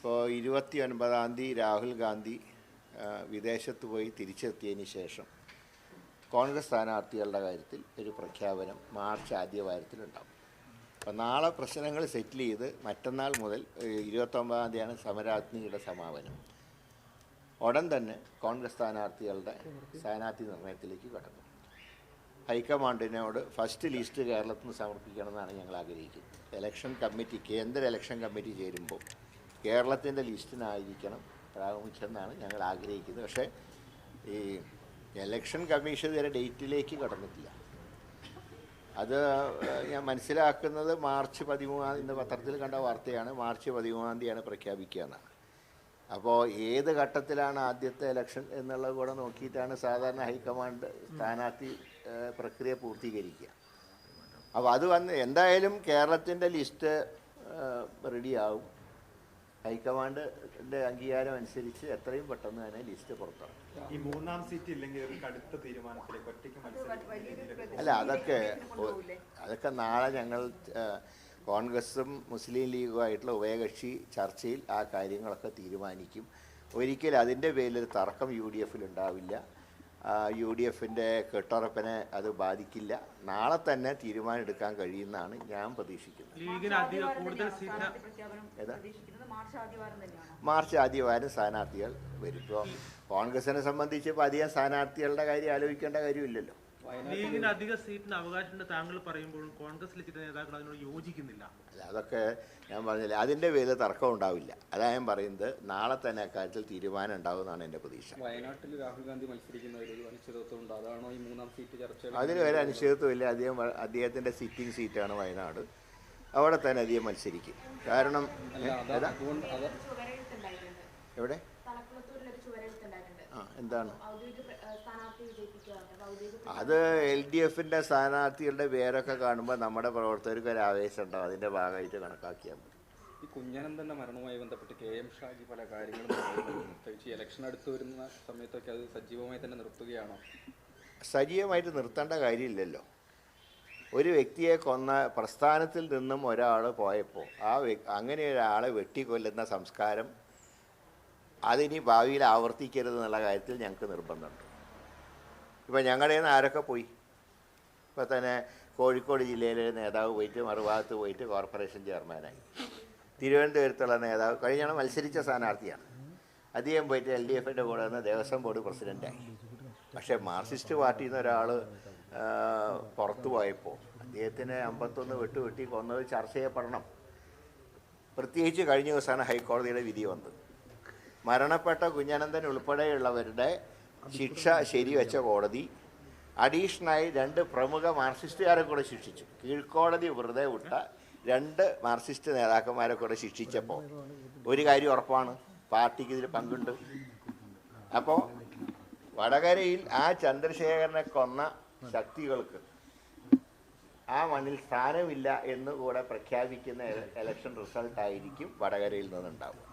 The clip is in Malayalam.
ഇപ്പോൾ 29-ാം തീയതി രാഹുൽ ഗാന്ധി വിദേശത്ത് പോയി തിരിച്ചെത്തിയതിന് ശേഷം കോൺഗ്രസ് സ്ഥാനാർത്ഥികളുടെ കാര്യത്തിൽ ഒരു പ്രഖ്യാപനം മാർച്ച് ആദ്യവാരത്തിലുണ്ടാകും. അപ്പോൾ നാളെ പ്രശ്നങ്ങൾ സെറ്റിൽ ചെയ്ത് മറ്റന്നാൾ മുതൽ 29-ാം തീയതിയാണ് സമരാജ്ഞിയുടെ സമാപനം. ഉടൻ തന്നെ കോൺഗ്രസ് സ്ഥാനാർത്ഥി നിർണയത്തിലേക്ക് കടന്നു. ഹൈക്കമാൻഡിനോട് ഫസ്റ്റ് ലിസ്റ്റ് കേരളത്തിൽ നിന്ന് സമർപ്പിക്കണമെന്നാണ് ഞങ്ങൾ ആഗ്രഹിക്കുന്നത്. കേന്ദ്ര ഇലക്ഷൻ കമ്മിറ്റി ചേരുമ്പോൾ കേരളത്തിൻ്റെ ലിസ്റ്റിനായിരിക്കണം പ്രാമുഖ്യമെന്നാണ് ഞങ്ങൾ ആഗ്രഹിക്കുന്നത്. പക്ഷേ ഈ ഇലക്ഷൻ കമ്മീഷൻ ഇതുവരെ ഡേറ്റിലേക്ക് കടന്നിട്ടില്ല. അത് ഞാൻ മനസ്സിലാക്കുന്നത് മാർച്ച് 13 ഇന്ന് പത്രത്തിൽ കണ്ട വാർത്തയാണ്. മാർച്ച് 13-ാം തീയതിയാണ് പ്രഖ്യാപിക്കുക എന്നാണ്. അപ്പോൾ ഏത് ഘട്ടത്തിലാണ് ആദ്യത്തെ ഇലക്ഷൻ എന്നുള്ളത് കൂടെ നോക്കിയിട്ടാണ് സാധാരണ ഹൈക്കമാൻഡ് സ്ഥാനാർത്ഥി പ്രക്രിയ പൂർത്തീകരിക്കുക. അപ്പോൾ അത് എന്തായാലും കേരളത്തിൻ്റെ ലിസ്റ്റ് റെഡിയാവും. ഹൈക്കമാൻഡിൻ്റെ അംഗീകാരം അനുസരിച്ച് എത്രയും പെട്ടെന്ന് തന്നെ ലിസ്റ്റ് പുറത്തിറങ്ങും. ഈ മൂന്നാം സീറ്റ് ഇല്ലെങ്കിൽ ഒരു കടുത്ത തീരുമാനത്തിലേക്ക് ഒറ്റയ്ക്ക് മത്സരിക്കും. അല്ല, അതൊക്കെ നാളെ ഞങ്ങൾ കോൺഗ്രസും മുസ്ലിം ലീഗുമായിട്ടുള്ള ഉഭയകക്ഷി ചർച്ചയിൽ ആ കാര്യങ്ങളൊക്കെ തീരുമാനിക്കും. ഒരിക്കലും അതിൻ്റെ പേരിൽ തർക്കം UDF ഉണ്ടാവില്ല. UDFൻ്റെ കെട്ടുറപ്പിനെ അത് ബാധിക്കില്ല. നാളെ തന്നെ തീരുമാനം എടുക്കാൻ കഴിയുമെന്നാണ് ഞാൻ പ്രതീക്ഷിക്കുന്നത്. മാർച്ച് ആദ്യവാരം സ്ഥാനാർത്ഥികൾ വരും. ഇപ്പോൾ കോൺഗ്രസിനെ സംബന്ധിച്ച് ഇപ്പോൾ അധികം സ്ഥാനാർത്ഥികളുടെ കാര്യം ആലോചിക്കേണ്ട കാര്യമില്ലല്ലോ. ലീഗിന് അധിക സീറ്റിന് അവകാശമുണ്ട് താങ്കൾ പറയുമ്പോഴും കോൺഗ്രസിലെ ചില നേതാക്കൾ അതിനോട് യോജിക്കുന്നില്ല. അല്ല, അതൊക്കെ ഞാൻ പറഞ്ഞില്ല, അതിൻ്റെ പേരിൽ തർക്കം ഉണ്ടാവില്ല. അതാണ് ഞാൻ പറയുന്നത്. നാളെ തന്നെ അക്കാര്യത്തിൽ തീരുമാനം ഉണ്ടാവുമെന്നാണ് എൻ്റെ പ്രതീക്ഷ. വയനാട്ടിൽ രാഹുൽ ഗാന്ധി മത്സരിക്കുന്ന ഒരു അനിശ്ചിതത്വമുണ്ട്. അതാണോ ഈ മൂന്നാം സീറ്റ് ചർച്ച? അതിന് ഒരു അനിശ്ചിതത്വമില്ല. അദ്ദേഹത്തിൻ്റെ സിറ്റിംഗ് സീറ്റാണ് വയനാട്. അവിടെ തന്നെ അധികം മത്സരിക്കും. കാരണം എവിടെ എന്താണ് അത് LDFൻ്റെ സ്ഥാനാർത്ഥികളുടെ പേരൊക്കെ കാണുമ്പോൾ നമ്മുടെ പ്രവർത്തകർക്ക് ഒരു ആവേശം ഉണ്ടാവും. അതിൻ്റെ ഭാഗമായിട്ട് കണക്കാക്കിയാൽ മതി. ഈ കുഞ്ഞനന്തൻ്റെ മരണവുമായി ബന്ധപ്പെട്ട് KM ഷാജി പല കാര്യങ്ങളും പ്രത്യേകിച്ച് ഇലക്ഷൻ അടുത്ത് വരുന്ന സമയത്തൊക്കെ അത് സജീവമായി തന്നെ നിർത്തുകയാണോ? സജീവമായിട്ട് നിർത്തേണ്ട കാര്യമില്ലല്ലോ. ഒരു വ്യക്തിയെ കൊന്ന പ്രസ്ഥാനത്തിൽ നിന്നും ഒരാൾ പോയപ്പോൾ അങ്ങനെ ഒരാളെ വെട്ടിക്കൊല്ലുന്ന സംസ്കാരം അതിനി ഭാവിയിൽ ആവർത്തിക്കരുത് എന്നുള്ള കാര്യത്തിൽ ഞങ്ങൾക്ക് നിർബന്ധമുണ്ട്. ഇപ്പോൾ ഞങ്ങളുടെ നിന്ന് ആരൊക്കെ പോയി? ഇപ്പോൾ തന്നെ കോഴിക്കോട് ജില്ലയിലെ നേതാവ് പോയിട്ട് മറുഭാഗത്ത് പോയിട്ട് കോർപ്പറേഷൻ ചെയർമാനായി. തിരുവനന്തപുരത്തുള്ള നേതാവ് കഴിഞ്ഞാണ് മത്സരിച്ച സ്ഥാനാർത്ഥിയാണ്. അദ്ദേഹം പോയിട്ട് LDFൻ്റെ കൂടെ നിന്ന് ദേവസ്വം ബോർഡ് പ്രസിഡൻ്റായി. പക്ഷേ മാർക്സിസ്റ്റ് പാർട്ടിയിൽ നിന്ന് ഒരാൾ പുറത്തു പോയപ്പോൾ അദ്ദേഹത്തിന് 51 വെട്ടി കൊന്നത് ചർച്ച ചെയ്യപ്പെടണം. പ്രത്യേകിച്ച് കഴിഞ്ഞ ദിവസമാണ് ഹൈക്കോടതിയുടെ വിധി വന്നത്. മരണപ്പെട്ട കുഞ്ഞനന്തൻ ഉൾപ്പെടെയുള്ളവരുടെ ശിക്ഷ ശരിവെച്ച കോടതി അഡീഷണലായി 2 പ്രമുഖ മാർക്സിസ്റ്റുകാരെ കൂടെ ശിക്ഷിച്ചു. കീഴ്ക്കോടതി വെറുതെ വിട്ട 2 മാർക്സിസ്റ്റ് നേതാക്കന്മാരെ കൂടെ ശിക്ഷിച്ചപ്പോൾ ഒരു കാര്യം ഉറപ്പാണ്, പാർട്ടിക്ക് ഇതിൽ പങ്കുണ്ട്. അപ്പോൾ വടകരയിൽ ആ ചന്ദ്രശേഖരനെ കൊന്ന ശക്തികൾക്ക് ആ മണ്ണിൽ സ്ഥാനമില്ല എന്നുകൂടെ പ്രഖ്യാപിക്കുന്ന ഇലക്ഷൻ റിസൾട്ടായിരിക്കും വടകരയിൽ നിന്നുണ്ടാവുക.